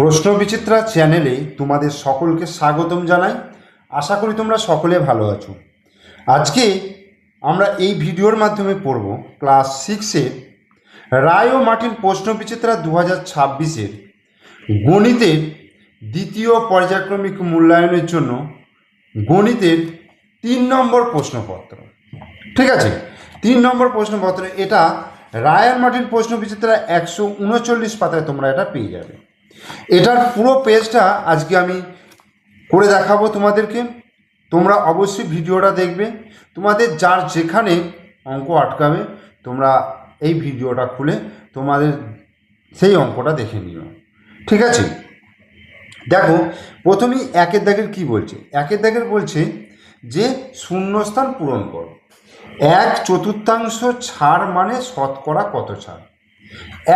প্রশ্ন বিচিত্রা চ্যানেলে তোমাদের সকলকে স্বাগতম জানাই। আশা করি তোমরা সকলে ভালো আছো। আজকে আমরা এই ভিডিওর মাধ্যমে পড়ব ক্লাস 6-এর রায় ও মার্টিন প্রশ্ন বিচিত্রা 2026-এর গণিতের দ্বিতীয় পর্যায়ক্রমিক মূল্যায়নের জন্য গণিতের 3 নম্বর প্রশ্নপত্র। ঠিক আছে, 3 নম্বর প্রশ্নপত্র। এটা রায় আর মার্টিন প্রশ্ন বিচিত্রা 139 পাতায় তোমরা এটা পেয়ে যাবে। এটার পুরো পেজটা আজকে আমি করে দেখাবো তোমাদেরকে। তোমরা অবশ্যই ভিডিওটা দেখবে। তোমাদের যার যেখানে অঙ্ক আটকাবে তোমরা এই ভিডিওটা খুলে তোমাদের সেই অঙ্কটা দেখে নিও। ঠিক আছে, দেখো প্রথমেই একের দাগের কি বলছে। একের দাগের বলছে যে শূন্যস্থান পূরণ করো। 1/4 ছাড় মানে শতকরা কত ছাড়?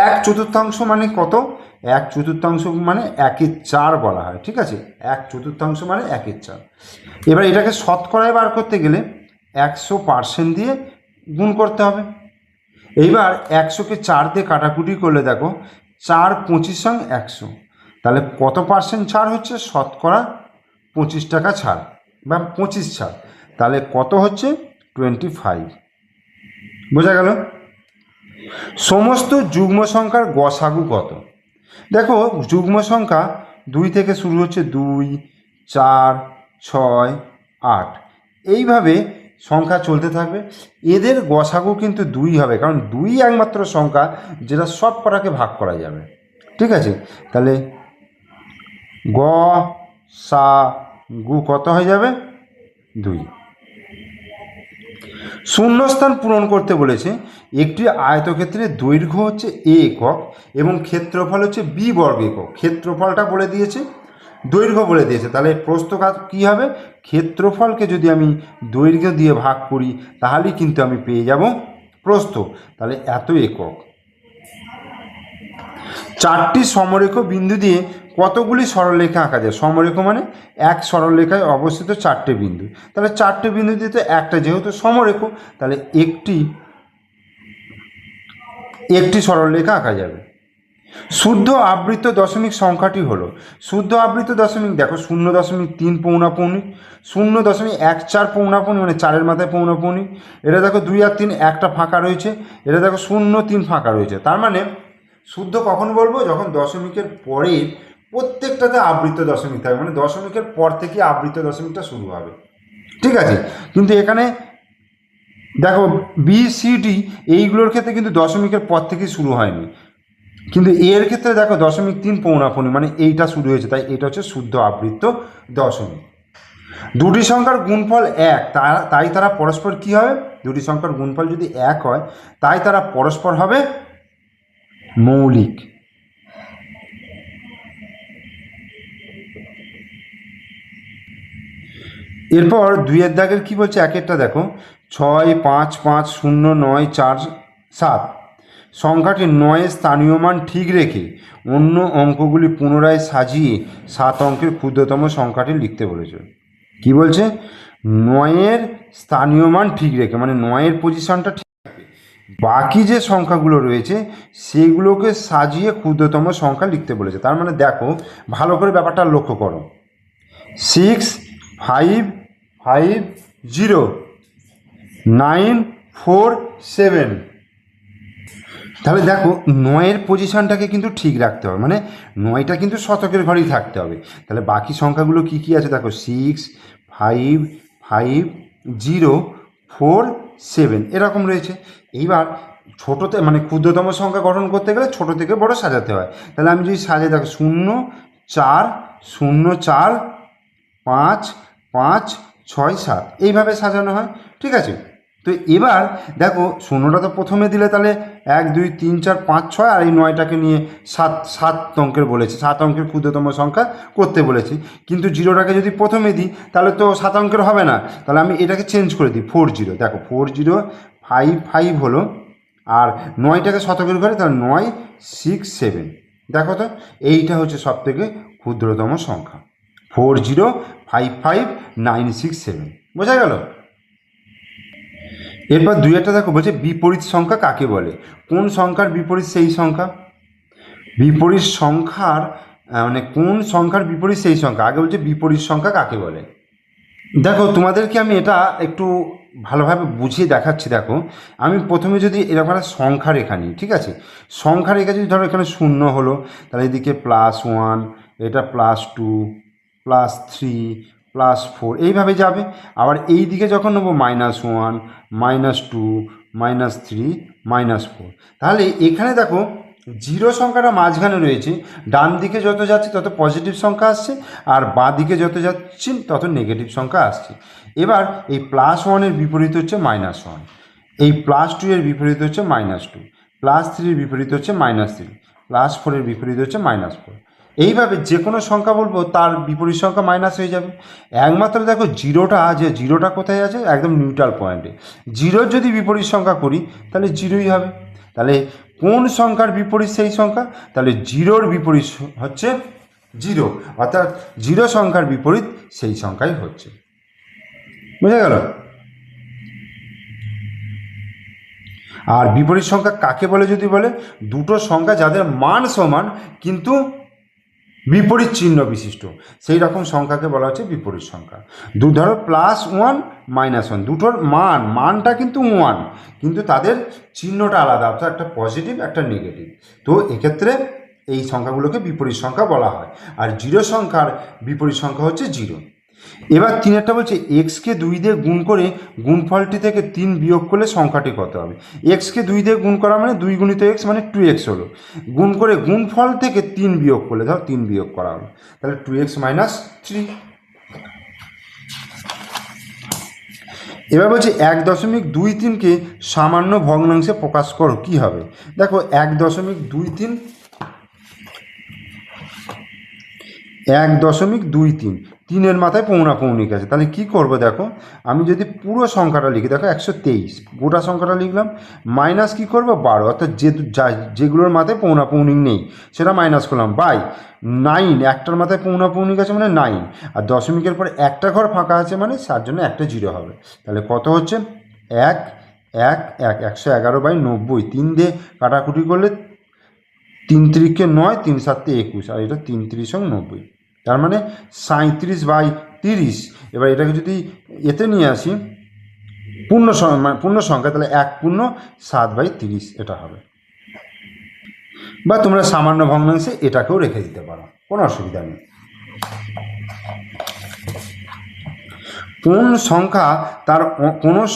1/4 মানে কত? 1/4 মানে 1/4 বলা হয়। ঠিক আছে, 1/4 মানে 1/4। এবার এটাকে শতকরায় বার করতে গেলে 100% দিয়ে গুণ করতে হবে। এইবার 100কে 4 দিয়ে কাটাকুটি করলে দেখো 4 25 100, তাহলে কত পার্সেন্ট ছাড় হচ্ছে? শতকরা 25 টাকা ছাড় বা 25 ছাড়, তাহলে কত হচ্ছে? 25। বোঝা গেল? সমস্ত যুগ্ম সংখ্যার গসাগু কত? দেখো যুগ্ম সংখ্যা 2 থেকে শুরু হচ্ছে, 2, 4, 6, 8, এইভাবে সংখ্যা চলতে থাকবে। এদের গসাগু কিন্তু 2 হবে, কারণ 2 একমাত্র সংখ্যা যেটা সব কটাকে ভাগ করা যাবে। ঠিক আছে, তাহলে গ সা গু কত হয়ে যাবে? 2। শূন্যস্থান পূরণ করতে বলেছে। একটি আয়তক্ষেত্রের দৈর্ঘ্য হচ্ছে a একক এবং ক্ষেত্রফল হচ্ছে b বর্গ একক। ক্ষেত্রফলটা বলে দিয়েছে, দৈর্ঘ্য বলে দিয়েছে, তাহলে প্রস্থকাত কী হবে? ক্ষেত্রফলকে যদি আমি দৈর্ঘ্য দিয়ে ভাগ করি তাহলেই কিন্তু আমি পেয়ে যাব প্রস্থ, তাহলে এত একক। 4টি সমরেখ বিন্দু দিয়ে কতগুলি সরলরেখা আঁকা যায়? সমরেখ মানে এক সরলরেখায় অবস্থিত 4টে বিন্দু, তাহলে 4টে বিন্দু দিয়ে তো একটা, যেহেতু সমরেখ তাহলে একটি সরলরেখা আঁকা যাবে। শুদ্ধ আবৃত দশমিক সংখ্যাটি হলো, শুদ্ধ আবৃত দশমিক দেখো 0.3 পৌনাপৌনিক, 0.14 পৌনাপৌনিক মানে 4-এর মাথায় পৌনাপৌনিক। এটা দেখো 2 আর 3 একটা ফাঁকা রয়েছে, এটা দেখো 0, 3 ফাঁকা রয়েছে। তার মানে শুদ্ধ কখন বলবো? যখন দশমিকের পরে প্রত্যেকটাতে আবৃত দশমিক থাকবে, মানে দশমিকের পর থেকে আবৃত দশমিকটা শুরু হবে। ঠিক আছে, কিন্তু এখানে দেখো বি সি ডি এইগুলোর ক্ষেত্রে কিন্তু দশমিকের পর থেকে শুরু হয়নি, কিন্তু এর ক্ষেত্রে দেখো 0.3 পৌনাপৌনি মানে এইটা শুরু হয়েছে, তাই এটা হচ্ছে শুদ্ধ আবৃত দশমিক। দুটি সংখ্যার গুণফল 1, তাই তারা পরস্পর কি হবে? দুটি সংখ্যার গুণফল যদি 1 হয় তাই তারা পরস্পর হবে মৌলিক। এরপর 2-এর দাগের কি বলছে? একেরটা দেখো 6, 5, 5, 0, 9, 4, 7 সংখ্যাটি 9-এর স্থানীয় মান ঠিক রেখে অন্য অঙ্কগুলি পুনরায় সাজিয়ে 7 অঙ্কের ক্ষুদ্রতম সংখ্যাটি লিখতে বলেছে। কি বলছে? 9-এর স্থানীয় মান ঠিক রেখে, মানে 9-এর পজিশনটা ঠিক রাখবে, বাকি যে সংখ্যাগুলো রয়েছে সেগুলোকে সাজিয়ে ক্ষুদ্রতম সংখ্যা লিখতে বলেছে। তার মানে দেখো ভালো করে ব্যাপারটা লক্ষ্য করো, 6, 5, 5, 0, 9, 4, 7, তাহলে দেখো 9-এর পজিশনটাকে কিন্তু ঠিক রাখতে হবে, মানে 9টা কিন্তু শতকের ঘরেই থাকতে হবে। তাহলে বাকি সংখ্যাগুলো কি কি আছে দেখো, 6, 5, 5, 0, 4, 7 এরকম রয়েছে। এইবার ছোটোতে মানে ক্ষুদ্রতম সংখ্যা গঠন করতে গেলে ছোটো থেকে বড় সাজাতে হয়। তাহলে আমি যদি সাজাই দেখো 0, 4, 0, 4, 5, 5, 6, 7 এইভাবে সাজানো হয়। ঠিক আছে, তো এবার দেখো 0টা তো প্রথমে দিলে তাহলে 1, 2, 3, 4, 5, 6, আর এই 9টাকে নিয়ে 7 অঙ্কের বলেছে, 7 অঙ্কের ক্ষুদ্রতম সংখ্যা করতে বলেছে। কিন্তু 0টাকে যদি প্রথমে দিই তাহলে তো 7 অঙ্কের হবে না, তাহলে আমি এটাকে চেঞ্জ করে দিই 40। দেখো 4055 হলো, আর 9টাকে শতকের ঘরে, তাহলে 9, 6, 7। দেখো তো এইটা হচ্ছে সব থেকে ক্ষুদ্রতম সংখ্যা, 4055967। বোঝা গেল? এরপর 2-একটা দেখো বলছে বিপরীত সংখ্যা কাকে বলে? কোন সংখ্যার বিপরীত সেই সংখ্যা? বিপরীত সংখ্যার মানে কোন সংখ্যার বিপরীত সেই সংখ্যা। আগে বলছে বিপরীত সংখ্যা কাকে বলে। দেখো তোমাদেরকে আমি এটা একটু ভালোভাবে বুঝিয়ে দেখাচ্ছি। দেখো আমি প্রথমে যদি এরকম একটা সংখ্যা রেখা নিই, ঠিক আছে, সংখ্যা রেখা যদি ধরো এখানে 0 হলো, তাহলে এদিকে +1, এটা +2, +3, +4 এইভাবে যাবে। আবার এই দিকে যখন নেবো -1, -2, -3, -4, তাহলে এখানে দেখো জিরো সংখ্যাটা মাঝখানে রয়েছে। ডান দিকে যত যাচ্ছে তত পজিটিভ সংখ্যা আসছে, আর বাঁ দিকে যত যাচ্ছি তত নেগেটিভ সংখ্যা আসছে। এবার এই +1-এর বিপরীত হচ্ছে -1, এই +2-এর বিপরীত হচ্ছে -2, +3-এর বিপরীত হচ্ছে -3, +4-এর বিপরীত হচ্ছে -4। এইভাবে যে কোনো সংখ্যা বলবো তার বিপরীত সংখ্যা মাইনাস হয়ে যাবে। একমাত্র দেখো জিরোটা কোথায় আছে, একদম নিউট্রাল পয়েন্টে। জিরোর যদি বিপরীত সংখ্যা করি তাহলে জিরোই হবে। তাহলে কোন সংখ্যার বিপরীত সেই সংখ্যা, তাহলে জিরোর বিপরীত হচ্ছে জিরো, অর্থাৎ জিরো সংখ্যার বিপরীত সেই সংখ্যাই হচ্ছে। বুঝা গেল? আর বিপরীত সংখ্যা কাকে বলে যদি বলে, দুটো সংখ্যা যাদের মান সমান কিন্তু বিপরীত চিহ্ন বিশিষ্ট, সেই রকম সংখ্যাকে বলা হচ্ছে বিপরীত সংখ্যা। ধরো +1, -1, দুটোর মানটা কিন্তু 1, কিন্তু তাদের চিহ্নটা আলাদা, অর্থাৎ একটা পজিটিভ একটা নেগেটিভ। তো এক্ষেত্রে এই সংখ্যাগুলোকে বিপরীত সংখ্যা বলা হয়। আর জিরো সংখ্যার বিপরীত সংখ্যা হচ্ছে জিরো। এবার 3-এরটা বলছে এক্সকে 2 দিয়ে গুণ করে গুণফলটি থেকে 3 বিয়োগ করলে সংখ্যাটি কত হবে। এক্সকে 2 দিয়ে গুণ করা মানে 2 গুণিত এক্স মানে 2x হলো, গুণ করে গুণফল থেকে 3 বিয়োগ করলে ধর 3 বিয়োগ করা হলো, তাহলে 2x - 3। এবার বলছে 1.23কে সামান্য ভগ্নাংশে প্রকাশ করো, কী হবে। দেখো 1.23, 3-এর মাথায় পৌনাপৌনিক আছে, তাহলে কি করব। দেখো আমি যদি পুরো সংখ্যাটা লিখি, দেখো 123 গোটা সংখ্যাটা লিখলাম, মাইনাস কি করব 12, অর্থাৎ যেগুলোর মাথায় পৌনাপৌনিক নেই সেটা মাইনাস করলাম, বাই 9, একটার মাথায় পৌনাপৌনিক আছে মানে 9, আর দশমিকের পরে একটা ঘর ফাঁকা আছে মানে তার জন্য একটা জিরো হবে। তাহলে কত হচ্ছে 1, 1, 1, 111/90, 3 দিয়ে কাটাকুটি করলে 3 3-কে 9, 3 7-তে 21, আর এটা 3 3 90, তার মানে 37/30। এবার এটাকে যদি এতে নিয়ে আসি পূর্ণ সংখ্যা, তাহলে 1×7/30 এটা হবে। বা তোমরা সামান্য ভগ্নাংশে এটাকেও রেখে দিতে পারো, কোনো অসুবিধা নেই। কোনো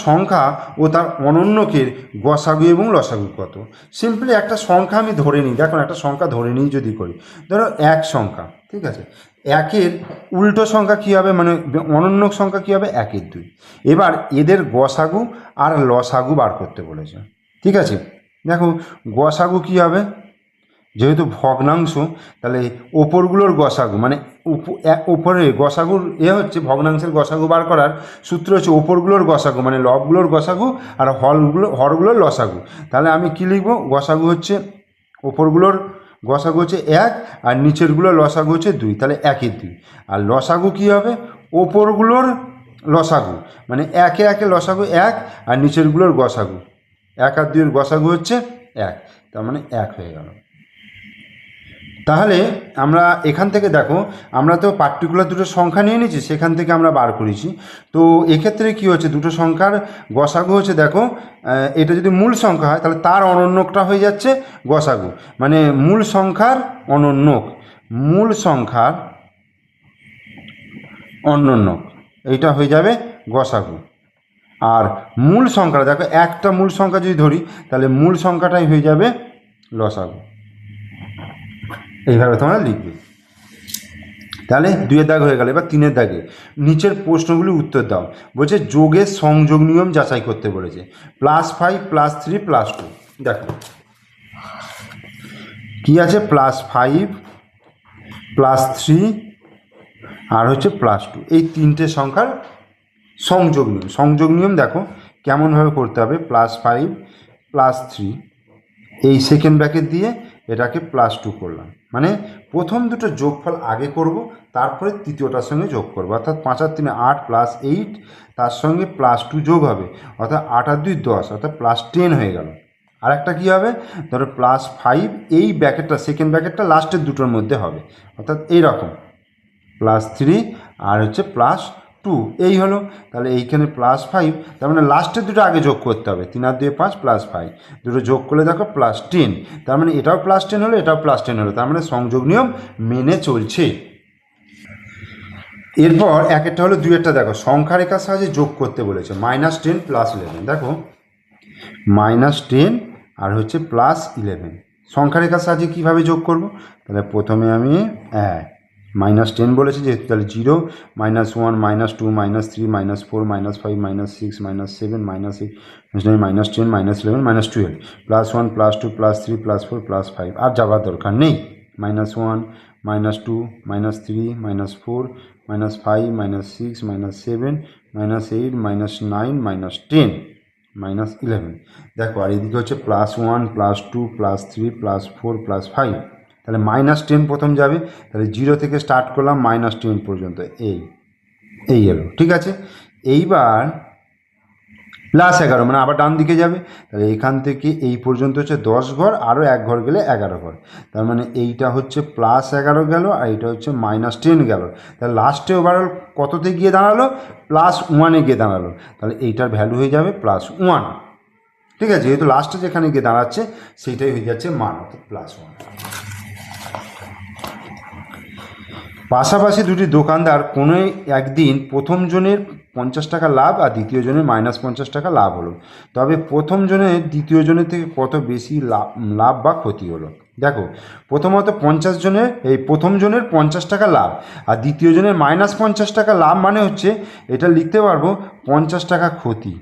সংখ্যা ও তার অনন্যকের গসাগু এবং লসাগু কত। সিম্পলি একটা সংখ্যা আমি ধরে নিই, দেখুন একটা সংখ্যা ধরে নিই যদি করি, ধরো 1 সংখ্যা, ঠিক আছে, 1-এর উল্টো সংখ্যা কী হবে, মানে অনন্য সংখ্যা কী হবে, 1-এর 2। এবার এদের গসাগু আর লসাগু বার করতে বলেছে, ঠিক আছে। দেখো গসাগু কী হবে, যেহেতু ভগ্নাংশ তাহলে ওপরগুলোর গসাগু মানে ওপরে গসাগুর হচ্ছে ভগ্নাংশের গসাগু বার করার সূত্র হচ্ছে ওপরগুলোর গসাগু মানে লবগুলোর গসাগু আর হরগুলোর লসাগু। তাহলে আমি কী লিখব, গসাগু হচ্ছে ওপরগুলোর গসাগু হচ্ছে 1 আর নিচেরগুলোর লসাগু হচ্ছে 2, তাহলে 1-এর 2। আর লসাগু কী হবে, ওপরগুলোর লসাগু মানে 1-এ লসাগু 1 আর নিচেরগুলোর গসাগু 1 আর 2-এর গসাগু হচ্ছে 1, তার মানে 1 হয়ে গেল। তাহলে আমরা এখান থেকে দেখো আমরা তো পার্টিকুলার দুটো সংখ্যা নিয়ে নিয়েছি, সেখান থেকে আমরা বার করেছি। তো এক্ষেত্রে কি হচ্ছে, দুটো সংখ্যার গসাগু হচ্ছে, দেখো এটা যদি মূল সংখ্যা হয় তাহলে তার অনন্যকটা হয়ে যাচ্ছে গসাগু, মানে মূল সংখ্যার অনন্যক, মূল সংখ্যার অনন্যক এইটা হয়ে যাবে গসাগু। আর মূল সংখ্যা দেখো একটা মূল সংখ্যা যদি ধরি তাহলে মূল সংখ্যাটাই হয়ে যাবে লসাগু। এইভাবে তোমরা লিখবে। তাহলে 2-এর দাগ হয়ে গেল। এবার 3-এর দাগে নিচের প্রশ্নগুলি উত্তর দাও। বলছে যোগের সংযোগ নিয়ম যাচাই করতে বলেছে, +5, +3, +2। দেখো কী আছে, +5, +3 আর হচ্ছে +2, এই 3টে সংখ্যার সংযোগ নিয়ম দেখো কেমনভাবে করতে হবে। +5, +3 এই সেকেন্ড ব্র্যাকেট দিয়ে এটাকে +2 করলাম, মানে প্রথম দুটো যোগফল আগে করব, তারপরে তৃতীয়টার সঙ্গে যোগ করব, অর্থাৎ 5 আর 3 8 +8, তার সঙ্গে +2 যোগ হবে, অর্থাৎ 8 আর 2 10, অর্থাৎ +10 হয়ে গেল। আর একটা কী হবে, ধরো +5 এই ব্র্যাকেটটা সেকেন্ড ব্র্যাকেটটা লাস্টের দুটোর মধ্যে হবে, অর্থাৎ এইরকম +3 আর হচ্ছে +2 এই হলো। তাহলে এইখানে +5, তার মানে লাস্টের দুটো আগে যোগ করতে হবে, 3 আর 2 5 +5, দুটো যোগ করলে দেখো +10, তার মানে এটাও +10 হলো, এটাও +10 হলো, তার মানে সংযোগ নিয়ম মেনে চলছে। এরপর একেরটা হলো দুইয়েরটা, দেখো সংখ্যা রেখার সাহায্যে যোগ করতে বলেছে, -10 +11, দেখো -10 আর হচ্ছে +11 সংখ্যা রেখার সাহায্যে কীভাবে যোগ করব, তাহলে প্রথমে আমি -10 বলেছে যেহেতু, তাহলে 0 -1 -2 -3 -4 -5 -6 -7 -8 -9 -10 -11 -12 +1 +2 +3 +4 +5 আর যাবার দরকার নেই, -1 -2 -3 -4 -5 -6 -7 -8 -9 -10 -11, দেখো আর এদিকে হচ্ছে +1 +2 +3 +4 +5, তাহলে -10 প্রথম যাবে, তাহলে 0 থেকে স্টার্ট করলাম -10 পর্যন্ত, এই এলো, ঠিক আছে। এইবার +11 মানে আবার ডান দিকে যাবে, তাহলে এখান থেকে এই পর্যন্ত হচ্ছে 10 ঘর, আরও 1 ঘর গেলে 11 ঘর, তার মানে এইটা হচ্ছে +11 গেল আর এইটা হচ্ছে -10 গেল, তাহলে লাস্টে ওভারঅল কততে গিয়ে দাঁড়ালো, +1 গিয়ে দাঁড়ালো, তাহলে এইটার ভ্যালু হয়ে যাবে +1, ঠিক আছে, যেহেতু লাস্টে যেখানে গিয়ে দাঁড়াচ্ছে সেইটাই হয়ে যাচ্ছে মান, অর্থাৎ +1। পাশাপাশি দুটি দোকানদার কোনো একদিন প্রথম জনের 50 টাকা লাভ আর দ্বিতীয় জনের -50 টাকা লাভ হলো, তবে প্রথম জনের দ্বিতীয় জনের থেকে কত বেশি লাভ বা ক্ষতি হলো। দেখো প্রথমত প্রথম জনের 50 টাকা লাভ আর দ্বিতীয় জনের -50 টাকা লাভ, মানে হচ্ছে এটা লিখতে পারবো 50 টাকা ক্ষতি,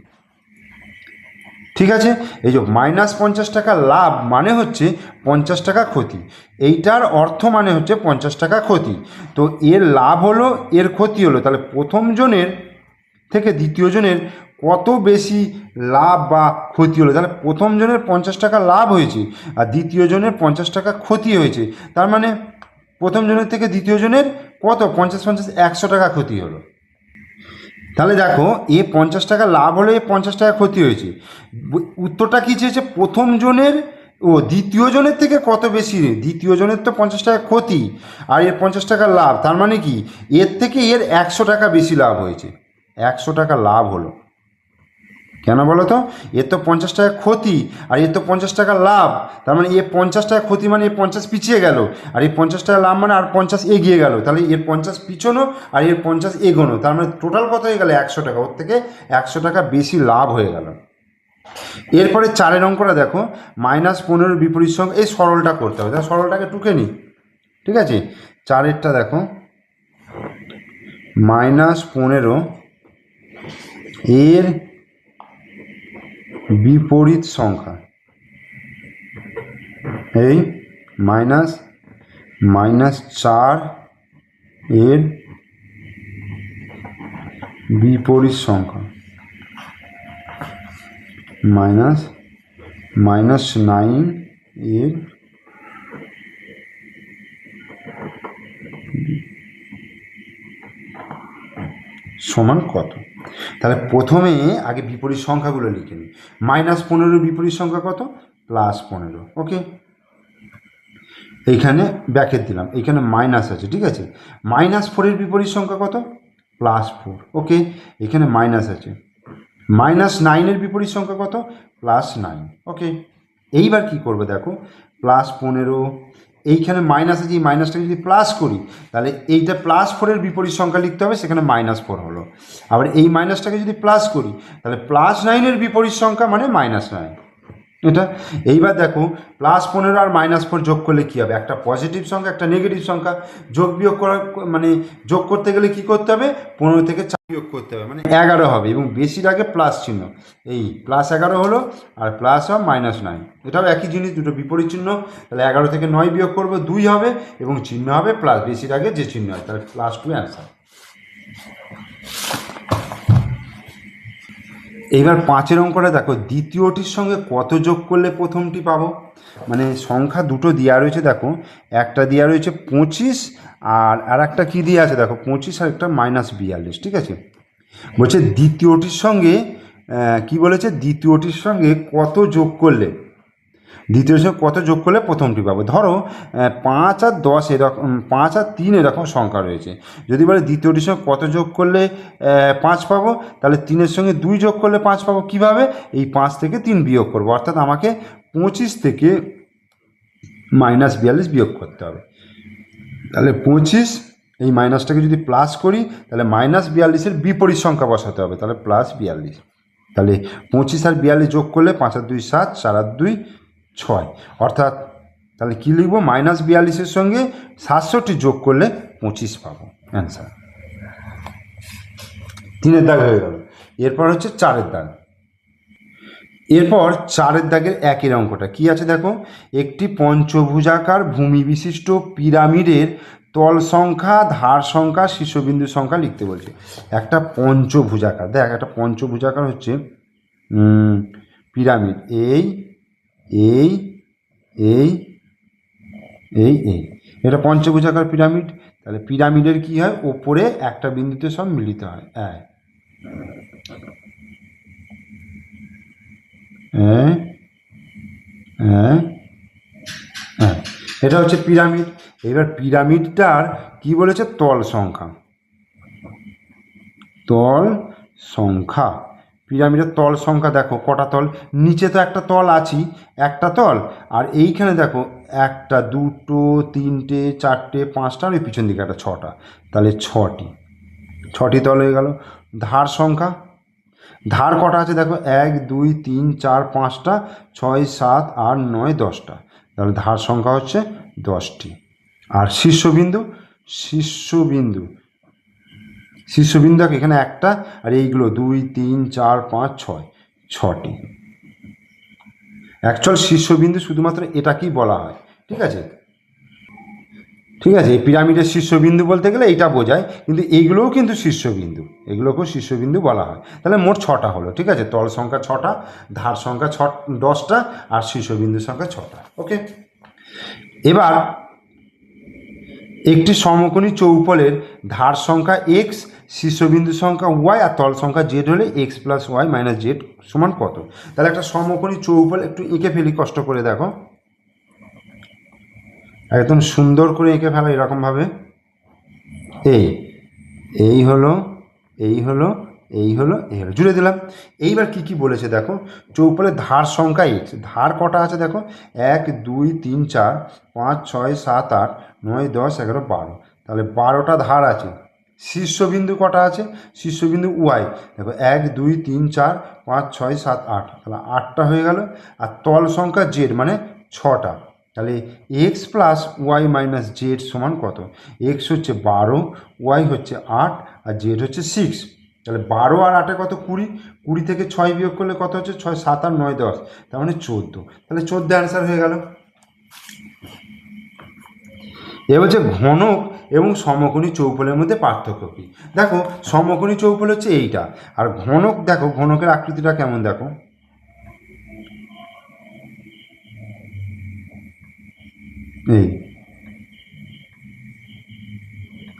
ঠিক আছে। এই যে -50 টাকা লাভ মানে হচ্ছে 50 টাকা ক্ষতি, এইটার অর্থ মানে হচ্ছে 50 টাকা ক্ষতি, তো এর লাভ হলো এর ক্ষতি হলো, তাহলে প্রথম জনের থেকে দ্বিতীয় জনের কত বেশি লাভ বা ক্ষতি হলো, তাহলে প্রথম জনের 50 টাকা লাভ হয়েছে আর দ্বিতীয় জনের 50 টাকা ক্ষতি হয়েছে, তার মানে প্রথম জনের থেকে দ্বিতীয় জনের কত 50 50 100 টাকা ক্ষতি হলো। তাহলে দেখো 50 টাকা লাভ হলে 50 টাকা ক্ষতি হয়েছে, উত্তরটা কী চেয়েছে, প্রথম জনের দ্বিতীয় জনের থেকে কত বেশি, দ্বিতীয় জনের তো 50 টাকা ক্ষতি আর এর 50 টাকা লাভ, তার মানে কি এর থেকে এর 100 টাকা বেশি লাভ হয়েছে, 100 টাকা লাভ হলো, কেন বলো তো, এর তো 50 টাকা ক্ষতি আর এর তো 50 টাকা লাভ, তার মানে এর 50 টাকা ক্ষতি মানে এর 50 পিছিয়ে গেল আর এই 50 টাকা লাভ মানে আর 50 এগিয়ে গেল, তাহলে এর 50 পিছনো আর এর 50 এগোনো, তার মানে টোটাল কত হয়ে গেল 100 টাকা, ওর থেকে 100 টাকা বেশি লাভ হয়ে গেল। এরপরে 4 অঙ্কটা দেখো, -15 বিপরীত সংখ্যা, এই সরলটা করতে হবে, তাহলে সরলটাকে টুকে নিই, ঠিক আছে। 4 দেখো -15 এর বিপরীত সংখ্যা, এই -4 এর বিপরীত সংখ্যা, -9 এর সমান কত, তাহলে প্রথমে আগে বিপরীত সংখ্যাগুলো লিখে নিই, -15 বিপরীত সংখ্যা কত, +15, ওকে, এইখানে ব্র্যাকেট দিলাম, এইখানে মাইনাস আছে, ঠিক আছে, -4 এর বিপরীত সংখ্যা কত, +4, ওকে, এখানে মাইনাস আছে, -9 এর বিপরীত সংখ্যা কত, +9, ওকে। এইবার কি করবো দেখো, +15, এইখানে মাইনাস আছে, এই মাইনাসটাকে যদি প্লাস করি তাহলে এইটা +4 এর বিপরীত সংখ্যা লিখতে হবে, সেখানে -4 হলো, আবার এই মাইনাসটাকে যদি প্লাস করি তাহলে +9 এর বিপরীত সংখ্যা মানে -9, এটা। এইবার দেখো +15 আর -4 যোগ করলে কী হবে, একটা পজিটিভ সংখ্যা একটা নেগেটিভ সংখ্যা, যোগ বিয়োগ করা মানে যোগ করতে গেলে কি করতে হবে, 15 থেকে 4 বিয়োগ করতে হবে, মানে 11 হবে, এবং বেশির আগে প্লাস চিহ্ন, এই +11 হলো আর প্লাস -9, এটাও একই জিনিস, দুটো বিপরীত চিহ্ন, তাহলে 11 থেকে 9 বিয়োগ করবো 2 হবে এবং চিহ্ন হবে প্লাস, বেশির আগে যে চিহ্ন হয়, তাহলে +2 অ্যান্সার। এইবার 5 অঙ্কটা দেখো, দ্বিতীয়টির সঙ্গে কত যোগ করলে প্রথমটি পাবো, মানে সংখ্যা দুটো দেওয়া রয়েছে, দেখো একটা দেওয়া রয়েছে 25 আর একটা কী দিয়ে আছে দেখো 25 আর একটা -42, ঠিক আছে। বলছে দ্বিতীয়টির সঙ্গে কি বলেছে, দ্বিতীয়টির সঙ্গে কত যোগ করলে দ্বিতীয়টির সঙ্গে কত যোগ করলে প্রথমটি পাবো? ধরো 5 আর 10 এরকম, 5 আর 3 এরকম সংখ্যা রয়েছে। যদি বলে দ্বিতীয়টির সঙ্গে কত যোগ করলে 5 পাবো, তাহলে 3-এর সঙ্গে 2 যোগ করলে 5 পাবো। কীভাবে? এই 5 থেকে 3 বিয়োগ করবো, অর্থাৎ আমাকে 25 থেকে -42 বিয়োগ করতে হবে। তাহলে 25, এই মাইনাসটাকে যদি প্লাস করি তাহলে -42-এর বিপরীত সংখ্যা বসাতে হবে, তাহলে +42। তাহলে 25 আর 42 যোগ করলে 5 আর 2 7, 4 আর 2 6, অর্থাৎ তাহলে কী লিখবো? -42-এর সঙ্গে 67 যোগ করলে 25 পাবো, অ্যান্সার। 3-এর দাগ হয়ে গেল। এরপর হচ্ছে 4-এর দাগ। এরপর 4-এর দাগের একই অঙ্কটা কী আছে দেখো, একটি পঞ্চভুজাকার ভূমি বিশিষ্ট পিরামিডের তল সংখ্যা, ধার সংখ্যা, শীর্ষবিন্দু সংখ্যা লিখতে বলছে। একটা পঞ্চভুজাকার, দেখ একটা পঞ্চভুজাকার হচ্ছে পিরামিড, এই এই এই এই এই, এটা পঞ্চভুজাকার পিরামিড। তাহলে পিরামিডের কি হয়? ওপরে একটা বিন্দুতে সব মিলিত হয়, এটা হচ্ছে পিরামিড। এবার পিরামিডটার কি বলেছে? তল সংখ্যা, তল সংখ্যা। পিরামিডের তল সংখ্যা দেখো কটা তল, নিচে তো একটা তল আছেই, একটা তল, আর এইখানে দেখো 1 2 3 4 5টা, আর ওই পিছন দিকে একটা 6টা, তাহলে 6টি তল হয়ে গেল। ধার সংখ্যা, ধার কটা আছে দেখো, 1 2 3 4 5টা, 6 7 8 9 10টা, তাহলে ধার সংখ্যা হচ্ছে 10টি। আর শীর্ষবিন্দু, শীর্ষবিন্দু এখানে একটা, আর এইগুলো 2 3 4 5 6, 6টি। অ্যাকচুয়াল শীর্ষবিন্দু শুধুমাত্র এটাকেই বলা হয়, ঠিক আছে? এই পিরামিডের শীর্ষবিন্দু বলতে গেলে এইটা বোঝায়, কিন্তু এইগুলোও কিন্তু শীর্ষবিন্দু, এগুলোকেও শীর্ষবিন্দু বলা হয়। তাহলে মোট 6টা হলো, ঠিক আছে? তল সংখ্যা 6টা, ধার সংখ্যা 10টা, আর শীর্ষবিন্দু সংখ্যা 6টা। ওকে, এবার একটি সমকোণী চৌপলের ধার সংখ্যা x, শীর্ষবিন্দু সংখ্যা y, আর তল সংখ্যা z হলে x + y - z সমান কত? তাহলে একটা সমকোণী চৌপল একটু এঁকে ফেলি, কষ্ট করে দেখো, একদম সুন্দর করে এঁকে ফেলো এরকমভাবে। এই হলো, জুড়ে দিলাম। এইবার কি বলেছে দেখো, চৌপলের ধার সংখ্যা x, ধার কটা আছে দেখো, 1 2 3 4 5 6 7 8 9 10 11 12, তাহলে 12টা ধার আছে। শীর্ষবিন্দু কটা আছে? শীর্ষবিন্দু y দেখো 1 2 3 4 5 6 7 8, তাহলে 8টা হয়ে গেল। আর তল সংখ্যা z মানে 6টা, তাহলে x + y - z সমান কত? x হচ্ছে 12, y হচ্ছে 8, আর z হচ্ছে 6। তাহলে 12 আর 8-এ কত? 20, 20 থেকে 6 বিয়োগ করলে কত হচ্ছে? 6 7 আর 9 10, তার মানে 14। তাহলে 14 অ্যান্সার হয়ে গেল। এবার হচ্ছে ঘনক এবং সমকোণী চৌপলের মধ্যে পার্থক্য কী? দেখো সমকোণী চৌপল হচ্ছে এইটা, আর ঘনক দেখো, ঘনকের আকৃতিটা কেমন দেখো,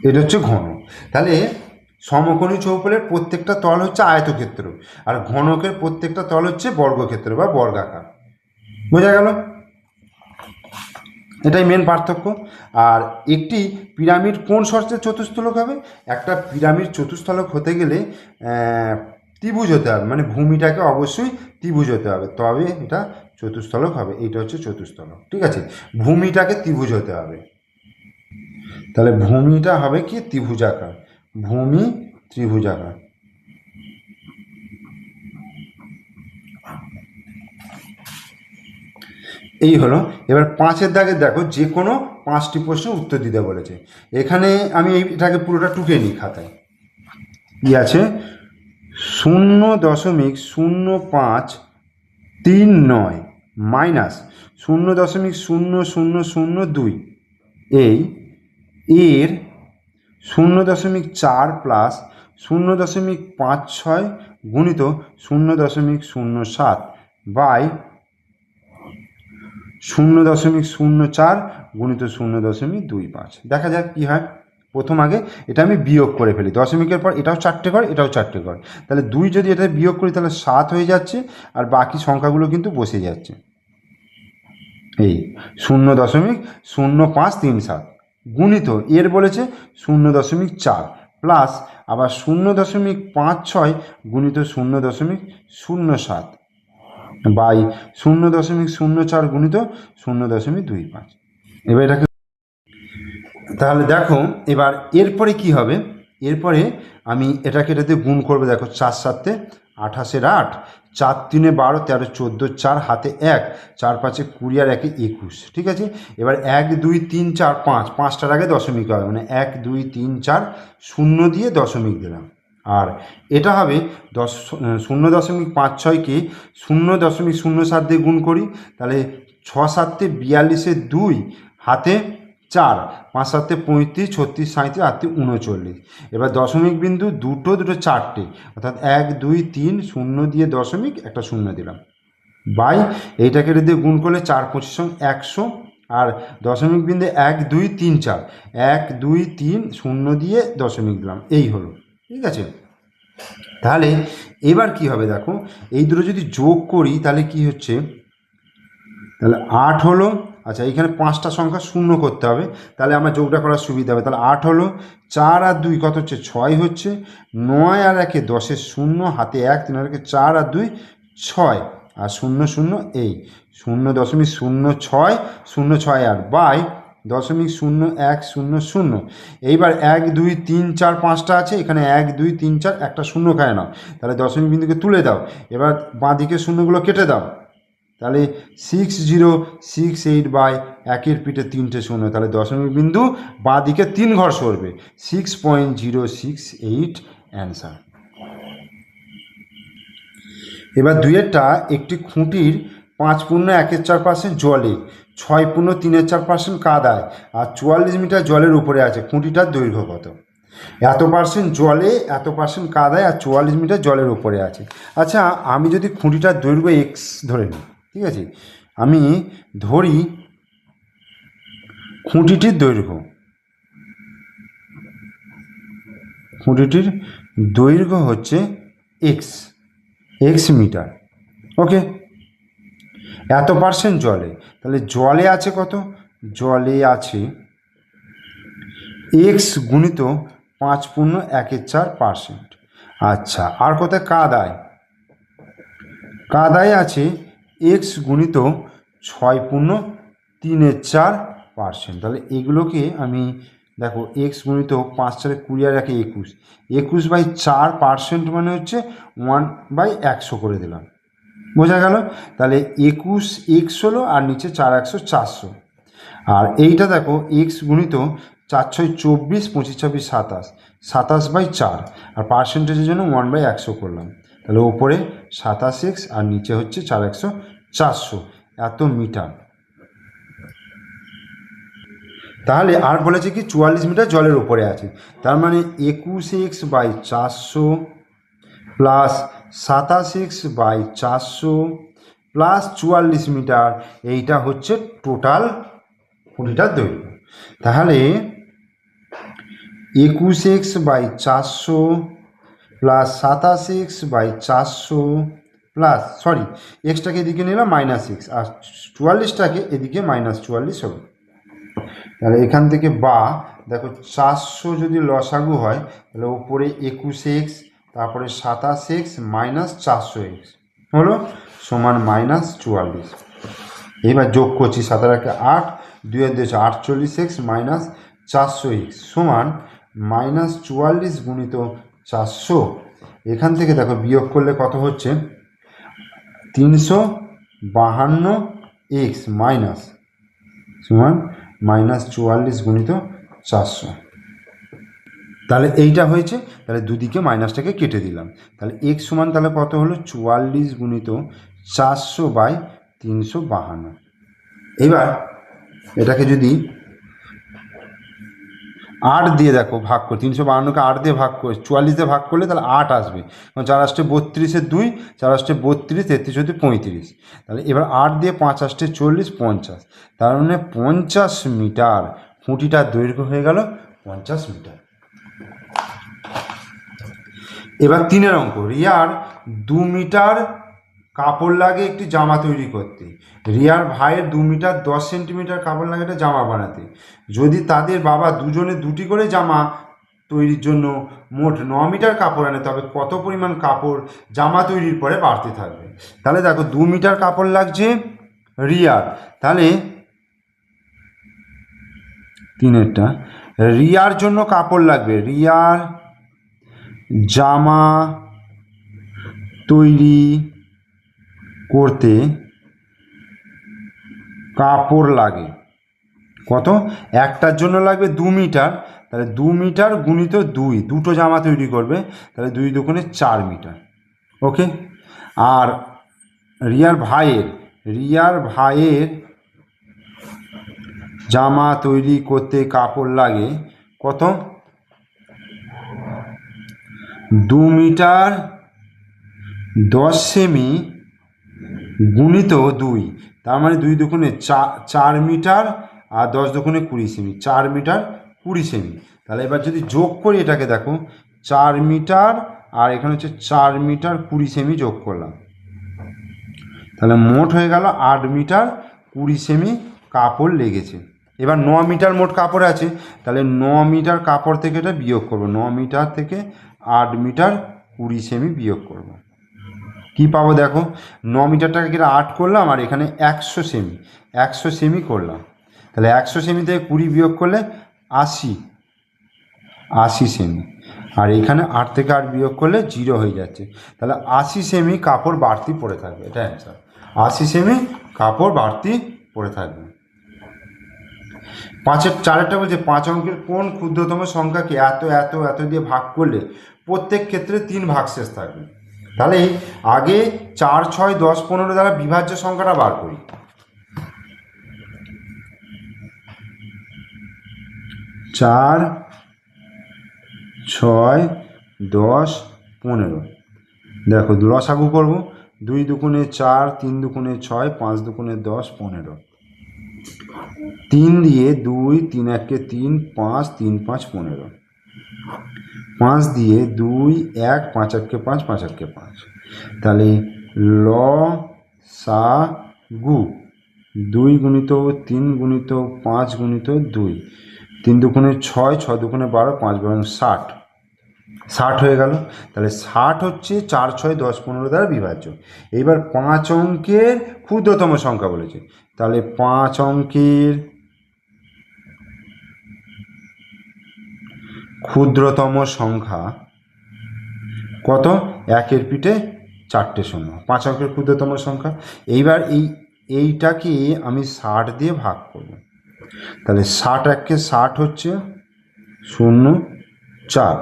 এটা হচ্ছে ঘনক। তাহলে সমকোণী চৌপলের প্রত্যেকটা তল হচ্ছে আয়তক্ষেত্র, আর ঘনকের প্রত্যেকটা তল হচ্ছে বর্গক্ষেত্র বা বর্গাকার। বোঝা গেল? এটাই মেন পার্থক্য। আর একটি পিরামিড কোন শর্তে চতুস্থলক হবে? একটা পিরামিড চতুস্থলক হতে গেলে ত্রিভুজ হতে হবে, মানে ভূমিটাকে অবশ্যই ত্রিভুজ হতে হবে, তবে এটা চতুস্থলক হবে। এইটা হচ্ছে চতুস্থলক, ঠিক আছে? ভূমিটাকে ত্রিভুজ হতে হবে, তাহলে ভূমিটা হবে কি? ত্রিভুজাকার, ভূমি ত্রিভুজাকার। এই হলো। এবার 5-এর দাগে দেখো, যে কোনো 5টি প্রশ্নের উত্তর দিতে বলেছে। এখানে আমি এটাকে পুরোটা টুকে নিই খাতায়। কি আছে? 0.0539 মাইনাস 0.0002 এর 0.4 প্লাস 0.56 গুণিত 0.07 বাই 0.04 গুণিত 0.25। দেখা যাক কী হয়। প্রথম আগে এটা আমি বিয়োগ করে ফেলি, দশমিকের পর এটাও 4টে ঘর, এটাও 4টে ঘর, তাহলে 2 যদি এটা বিয়োগ করি তাহলে 7 হয়ে যাচ্ছে, আর বাকি সংখ্যাগুলো কিন্তু বসে যাচ্ছে। এই 0.0537 গুণিত এর বলেছে 0.4 প্লাস আবার 0.56 গুণিত 0.07 বাই 0.04 গুণিত 0.25। এবার এটাকে তাহলে দেখো এবার এরপরে কি হবে, এরপরে আমি এটাতে গুণ করবো। দেখো 4 7 28 8, 4 3 12 13 14 4 হাতে 1, 4 5 20 আর 1 21। ঠিক আছে, এবার 1 2 3 4 5, 5টার আগে দশমিক হবে, মানে 1 2 3 4 0 দিয়ে দশমিক দিলাম। আর এটা হবে 0.56কে 0.07 দিয়ে গুণ করি, তাহলে 6 7 42 2 হাতে 4, 5 7 35 36 37 8 39। এবার দশমিক বিন্দু দুটো চারটে, অর্থাৎ 1 2 3 0 দিয়ে দশমিক একটা 0 দিলাম বাই এইটাকে দিয়ে গুণ করলে 4 25 100 আর দশমিক বিন্দু 1 2 3 4, 1 2 3 0 দিয়ে দশমিক দিলাম, এই হলো। ঠিক আছে, তাহলে এবার কি হবে দেখো, এই দুটো যদি যোগ করি তাহলে কি হচ্ছে, তাহলে 8 হলো। আচ্ছা, এইখানে 5টা সংখ্যা শূন্য করতে হবে, তাহলে আমার যোগটা করার সুবিধা হবে। তাহলে 8 হলো, 4 আর 2 কত হচ্ছে 6 হচ্ছে, 9 আর 1 10 0 হাতে 1 3 আর 1 4 আর 2 6 আর 0 0 এই 0.06 06 আর বাই 0.0100। এইবার 1 2 3 4 5টা আছে, এখানে 1 2 3 4 একটা শূন্য খায় নাও, তাহলে দশমিক বিন্দুকে তুলে দাও। এবার বাঁ দিকে শূন্যগুলো কেটে দাও, তাহলে 6068 বাই 1-এর পিঠে 3টে শূন্য, তাহলে দশমিক বিন্দু বাঁ দিকে 3 ঘর সরবে, 6.068 অ্যান্সার। এবার 2-এরটা, একটি খুঁটির 5.1/4% জলে, 6.3/4% কাদায় আর 44 মিটার জলের উপরে আছে, খুঁটিটার দৈর্ঘ্য কত? এত পার্সেন্ট জলে, এত পার্সেন্ট কাদায় আর 44 মিটার জলের উপরে আছে। আচ্ছা, আমি যদি খুঁটিটার দৈর্ঘ্য এক্স ধরে নিই, ঠিক আছে, আমি ধরি খুঁটিটির দৈর্ঘ্য হচ্ছে এক্স মিটার। ওকে, এত পার্সেন্ট জলে, তাহলে জলে আছে কত? জলে আছে এক্স গুণিত 5.1/4%। আচ্ছা, আর কোথায়? কাদায় আছে এক্স গুণিত 6.3/4%। তাহলে এগুলোকে আমি দেখো, এক্স গুণিত 5 4 20 আর 1 21, 21/4% মানে হচ্ছে 1/100 করে দিলাম, বোঝা গেল? তাহলে 21 এক্স হলো আর নিচে 4 100 400। আর এইটা দেখো, এক্স গুণিত 4 6 24 25 26 27, 27/4 আর পার্সেন্টেজের জন্য 1/100 করলাম, তাহলে ওপরে 27x আর নিচে হচ্ছে 4 100 400 এত মিটার। তাহলে আর বলেছে কি 44 মিটার জলের উপরে আছে, তার মানে 21x/400 plus 27x/400 plus 44 metre, এইটা হচ্ছে টোটাল খুঁটিটার দৈর্ঘ্য। তাহলে 21x/400 plus 27x/400 plus, sorry, এক্সটাকে এদিকে নিলাম -x আর 44টাকে এদিকে -44 হলো। তাহলে এখান থেকে বা দেখো 400 যদি লসাগু হয়, তাহলে উপরে 21x, তারপরে 27x মাইনাস 400x হলো সমান -44। এইবার যোগ করছি, 7 আর 8, 2 আর 2 48x মাইনাস 400x সমান -44 গুণিত 400। এখান থেকে দেখো বিয়োগ করলে কত হচ্ছে, 352x মাইনাস সমান -44 গুণিত 400। তাহলে এইটা হয়েছে, তাহলে দুদিকে মাইনাসটাকে কেটে দিলাম, তাহলে এক্স সমান তাহলে কত হলো, 44 গুণিত 400/352। এবার এটাকে যদি 8 দিয়ে দেখো ভাগ করে, 352কে 8 দিয়ে ভাগ করে 44 দিয়ে ভাগ করলে তাহলে 8 আসবে, কারণ 4 8 32 2, 4 8 32, 33 হচ্ছে 35। তাহলে এবার 8 দিয়ে 5 8 40 50, তার মানে 50 মিটার খুঁটিটার দৈর্ঘ্য হয়ে গেল 50 মিটার। এবার 3-এর অঙ্ক, রিয়ার 2 মিটার কাপড় লাগে একটি জামা তৈরি করতে। রিয়ার ভাইয়ের 2 মিটার 10 সেন্টিমিটার কাপড় লাগে একটা জামা বানাতে। যদি তাদের বাবা দুজনে দুটি করে জামা তৈরির জন্য মোট 9 মিটার কাপড় আনে, তবে কত পরিমাণ কাপড় জামা তৈরির পরে বাড়তে থাকবে? তাহলে দেখো 2 মিটার কাপড় লাগছে রিয়ার, তাহলে তিনেরটা রিয়ার জন্য কাপড় লাগবে, রিয়ার জামা তৈরি করতে কাপড় লাগে কত? একটার জন্য লাগবে 2 মিটার, তাহলে 2 মিটার গুণিত 2, দুটো জামা তৈরি করবে, তাহলে 2 দুগুণে 4 মিটার। ওকে। আর রিয়ার ভাইয়ের জামা তৈরি করতে কাপড় লাগে কত? 2 মিটার 10 সেমি গুণিত 2, তার মানে 2 দুগুণে 4 মিটার আর 10 দুগুণে 20 সেমি, 4 মিটার 20 সেমি। তাহলে এবার যদি যোগ করি এটাকে, দেখো 4 মিটার আর এখানে হচ্ছে 4 মিটার 20 সেমি যোগ করলাম, তাহলে মোট হয়ে গেল 8 মিটার 20 সেমি কাপড় লেগেছে। এবার 9 মিটার মোট কাপড় আছে, তাহলে 9 মিটার কাপড় থেকে এটা বিয়োগ করব, 9 মিটার থেকে 8 মিটার 20 সেমি বিয়োগ করব। কি পাবো দেখো, 9 মিটারটাকে কিনা 8 করলাম আর এখানে 100 সেমি করলাম, তাহলে 100 সেমি থেকে 20 বিয়োগ করলে 80 সেমি, আর এখানে 8 থেকে 8 বিয়োগ করলে 0 হয়ে যাচ্ছে, তাহলে 80 সেমি কাপড় বাড়তি পড়ে থাকবে, এটা অ্যান্সার। 80 সেমি কাপড় বাড়তি পড়ে থাকবে। 4 বলছে 5 অঙ্কের কোন ক্ষুদ্রতম সংখ্যাকে এত দিয়ে ভাগ করলে প্রত্যেক ক্ষেত্রে 3 ভাগশেষ থাকবে? তাহলে আগে 4, 6, 10, 15 দ্বারা বিভাজ্য সংখ্যাটা বার করি। 4, 6, 10, 15, দেখো লসাগু করবো, 2 দুগুণে 4, 3 দুগুণে 6, 5 দুগুণে 10, 15, 3 দিয়ে 2, 3 একে 3, 5, 3 5, 15, 5 দিয়ে 2, 1, 5 একে 5, 5 একে 5, তাহলে লসাগু 2 গুণিত 3 গুণিত 5 গুণিত 2, 3 দুগুণে 6, 6 দুগুণে 12, 5 12 60 হয়ে গেল। তাহলে 60 হচ্ছে 4, 6, 10, 15 দ্বারা বিভাজ্য। এইবার 5 অঙ্কের ক্ষুদ্রতম সংখ্যা বলেছে, তাহলে 5 অঙ্কের ক্ষুদ্রতম সংখ্যা কত? 1-এর পিঠে 4টে শূন্য, 5 অঙ্কের ক্ষুদ্রতম সংখ্যা। এইবার এইটাকে আমি 60 দিয়ে ভাগ করব, তাহলে 60 একে 60 হচ্ছে 0, 4,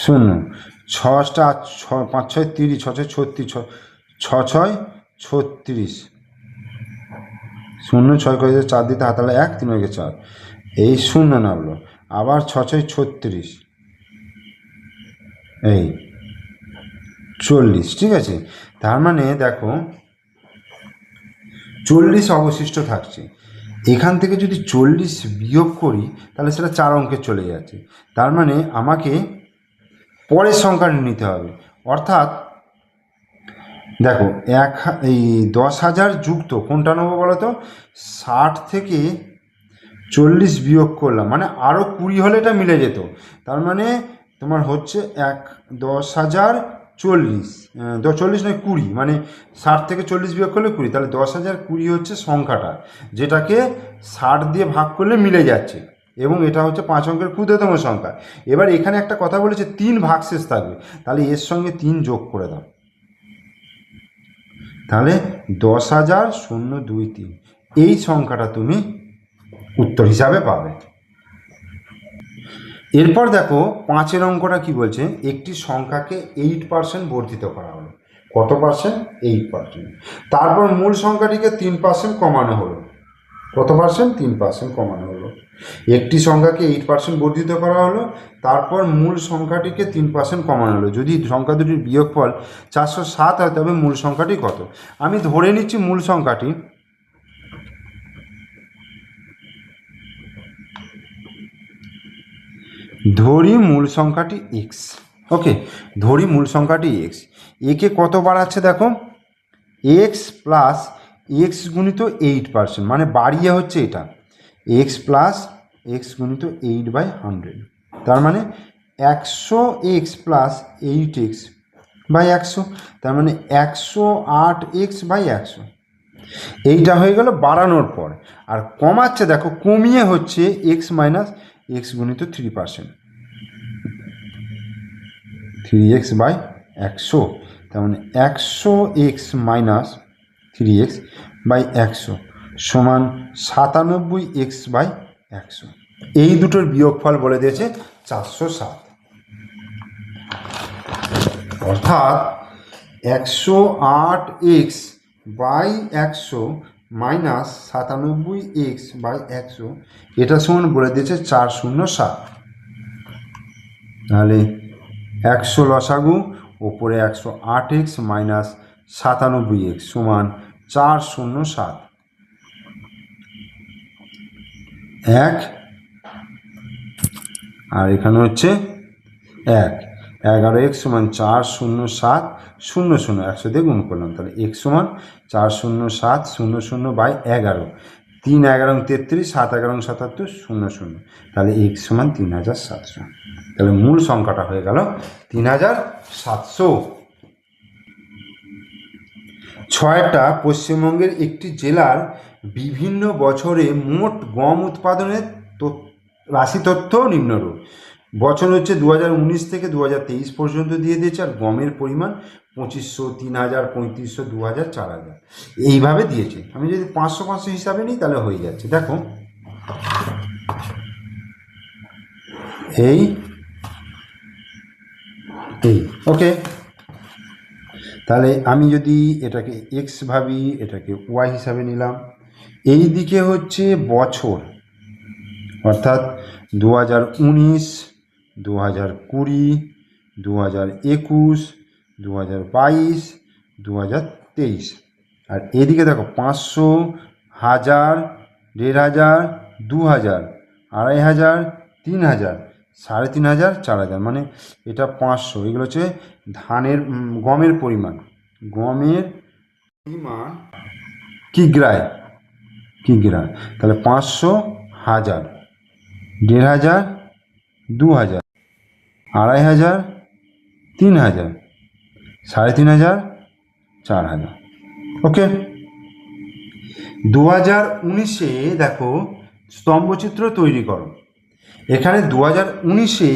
শূন্য, 6 5 6 30, 6 6 36, 6 6 36, 0 6 করে 4 দিতে হাতালে 1, 3 হয়ে 4, এই 0 নামলো, আবার 6 6 36, এই 40, ঠিক আছে। তার মানে দেখো 40 অবশিষ্ট থাকছে, এখান থেকে যদি 40 বিয়োগ করি তাহলে সেটা 4 অঙ্কে চলে যাচ্ছে, তার মানে আমাকে পরের সংখ্যা নিতে হবে, অর্থাৎ দেখো 10,000 যুক্ত কোনটা নেবো বলো তো? 60 থেকে 40 বিয়োগ করলাম, মানে আরও 20 হলে এটা মিলে যেত, তার মানে তোমার হচ্ছে 10,040, 40 নয় 20, মানে 60 থেকে 40 বিয়োগ করলে 20, তাহলে 10,020 হচ্ছে সংখ্যাটা, যেটাকে 60 দিয়ে ভাগ করলে মিলে যাচ্ছে, এবং এটা হচ্ছে 5 অঙ্কের ক্ষুদ্রতম সংখ্যা। এবার এখানে একটা কথা বলেছে 3 ভাগশেষ থাকবে, তাহলে এর সঙ্গে 3 যোগ করে দাও, তাহলে 10,023, এই সংখ্যাটা তুমি উত্তর হিসাবে পাবে। এরপর দেখো 5-এর অঙ্কটা কি বলছে, একটি সংখ্যাকে 8% বর্ধিত করা হলো, কত পার্সেন্ট? 8%। তারপর মূল সংখ্যাটিকে 3% কমানো হলো, কত পার্সেন্ট? 3% কমানো হলো। একটি সংখ্যাকে 8% বর্ধিত করা হলো, তারপর মূল সংখ্যাটিকে 3% কমানো হলো। যদি সংখ্যা দুটির বিয়োগফল 407 হয় তবে মূল সংখ্যাটি কত? আমি ধরে নিচ্ছি মূল সংখ্যাটি ধরি মূল সংখ্যাটি এক্স। ওকে, ধরি মূল সংখ্যাটি এক্স। একে কত বাড়াচ্ছে দেখো, এক্স প্লাস এক্স গুণিত 8%, মানে বাড়িয়ে হচ্ছে এটা এক্স প্লাস এক্স গুণিত 8/100, তার মানে 100 এক্স প্লাস 8x/100, তার মানে 108x/100। এইটা হয়ে গেল বাড়ানোর পর। আর কমাচ্ছে দেখো, কমিয়ে হচ্ছে এক্স মাইনাস এক্স গুণিত 3%, 3x/100, তার মানে 100x মাইনাস 3x/100 সমান 97x/100। এই দুটোর বিয়োগফল বলে দিয়েছে 407। অর্থাৎ 108x/100 মাইনাস 97x/100, এটা সমান বলে দিয়েছে 407। তাহলে 100 লসাগু, ওপরে 108x মাইনাস 97x সমান 407। 1 আর এখানে হচ্ছে 1, 11x সমান 407, 0 0 100 দিয়ে গুণ করলাম, তাহলে x সমান 407 00/11, 3 11 33, 7 11 77, 0 0, তাহলে x সমান 3700। তাহলে মূল সংখ্যাটা হয়ে গেল 3700। 6টা পশ্চিমবঙ্গের একটি জেলার বিভিন্ন বছরে মোট গম উৎপাদনের রাশি তথ্য নিম্নরূপ। বছর হচ্ছে 2019 থেকে 2023 পর্যন্ত দিয়ে দিয়েছে, আর গমের পরিমাণ 2500, 3000, 3500, 2000, 4000 এইভাবে দিয়েছে। আমি যদি 500 500 হিসাবে নিই তাহলে হয়ে যাচ্ছে। দেখো এই ওকে, তাহলে আমি যদি এটাকে এক্স ভাবি, এটাকে ওয়াই হিসাবে নিলাম, এই দিকে হচ্ছে বছর, অর্থাৎ 2019, 2020, 2021, 2022, 2023, আর এদিকে দেখো 500, 1000, 1500, 2000, 2500, 3000, 3500, 4000, মানে এটা 500। এগুলো হচ্ছে ধানের গমের পরিমাণ, কিগ্রায়, তাহলে 500, 1000, 1500, 2000, 2500, 3000, 3500, 4000। ওকে, 2019-এ দেখো স্তম্ভচিত্র তৈরি করো। এখানে 2019-এ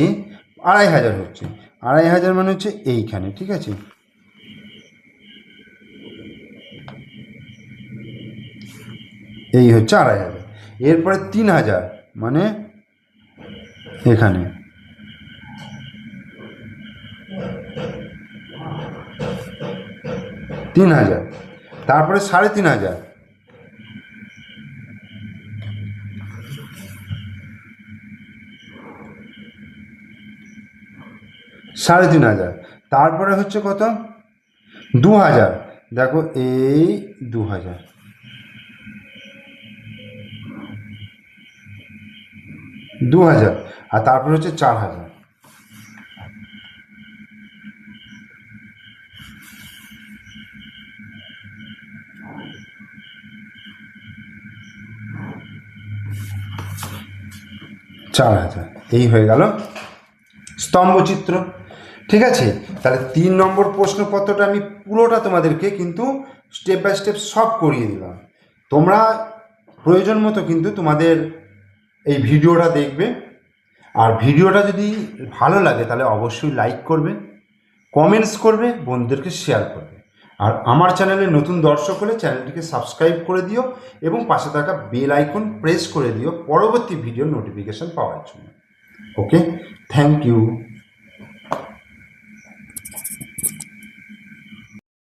2500 হচ্ছে, 2500 মানে হচ্ছে এইখানে, ঠিক আছে। এই হচ্ছে 2500, এরপরে 3000 মানে এখানে, তারপরে 3500, তারপরে হচ্ছে কত, 2000, দেখো এই 2000, আর তারপরে হচ্ছে 4000। এই হয়ে গেল স্তম্ভচিত্র, ঠিক আছে। তাহলে 3 নম্বর প্রশ্নপত্রটা আমি পুরোটা তোমাদেরকে কিন্তু স্টেপ বাই স্টেপ সব করিয়ে দিলাম। তোমরা প্রয়োজন মতো কিন্তু তোমাদের এই ভিডিওটা দেখবে, আর ভিডিওটা যদি ভালো লাগে তাহলে অবশ্যই লাইক করবে, কমেন্টস করবে, বন্ধুদেরকে শেয়ার করবে। আর আমার চ্যানেলে নতুন দর্শক হলে চ্যানেলটিকে সাবস্ক্রাইব করে দিও এবং পাশে থাকা বেল আইকন প্রেস করে দিও পরবর্তী ভিডিওর নোটিফিকেশন পাওয়ার জন্য। ওকে, থ্যাংক ইউ।